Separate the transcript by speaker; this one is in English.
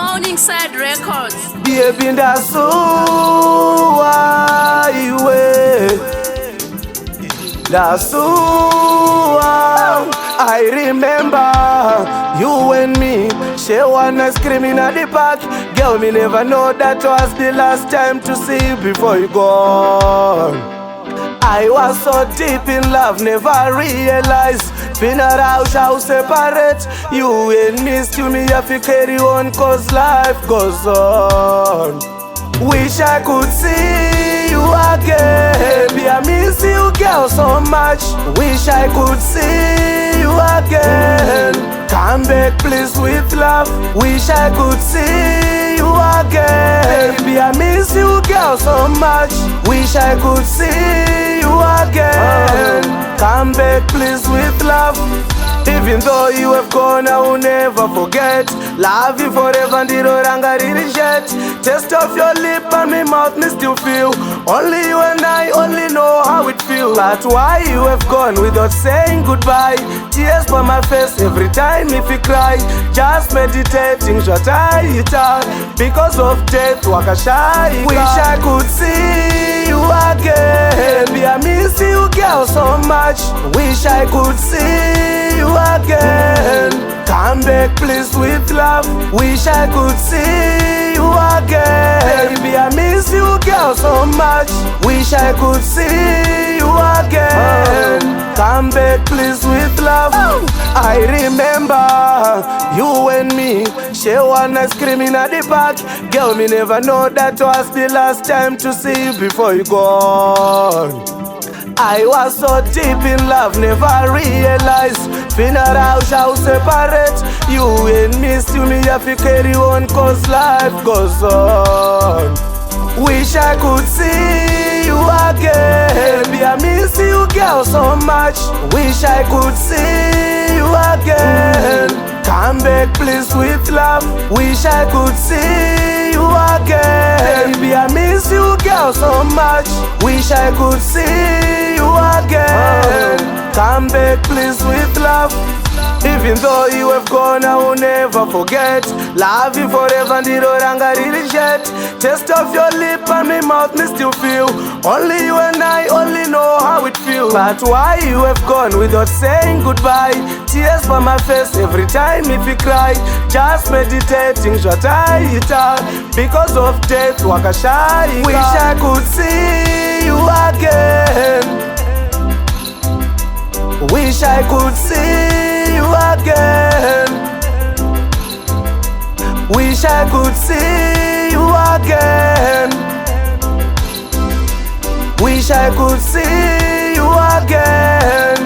Speaker 1: Morningside Records.
Speaker 2: Baby ndasuwa iwe, ndasuwa. I remember you and me, she wanna screaming at the park. Girl, me never know that was the last time to see you before you gone. I was so deep in love, never realized. Funeral house separate, you and me still me have to carry on, cause life goes on. Wish I could see you again, baby, I miss you girl so much. Wish I could see you again, come back please with love. Wish I could see you again, baby, I miss you girl so much. Wish I could see you again, come back please with love. Even though you have gone, I will never forget. Love you forever, ndiro ranga riri jet. Taste of your lip and my mouth me still feel. Only you and I only know how it feels. But why you have gone without saying goodbye? Tears by my face every time if you cry. Just meditating, shataita. Because of death, wakashai. Wish I could see you again, baby, I miss you girl so much. Wish I could see you again, come back please with love. Wish I could see you again, baby, I miss you girl so much. Wish I could see you again, come back please with love. I remember you and me, she wanna screaming at the park. Girl, me never know that was the last time to see you before you gone. I was so deep in love, never realized. Funeral shall separate, you and me still me have to carry on, cause life goes on. Wish I could see you again, baby, I miss you girl so much. Wish I could see you again, come back please with love. Wish I could see you again, baby, I miss you girl so much. Wish I could see you again, come back please with love. Even though you have gone, I will never forget. Love you forever, ndiro ranga riri jet. Taste of your lip and my mouth me still feel. Only you and I only know how it feels. But why you have gone without saying goodbye? Tears by my face every time if you cry. Just meditating, shataita. Because of death, wakashai. Wish I could see you again. Wish I could see you again. Wish I could see you again. Wish I could see you again.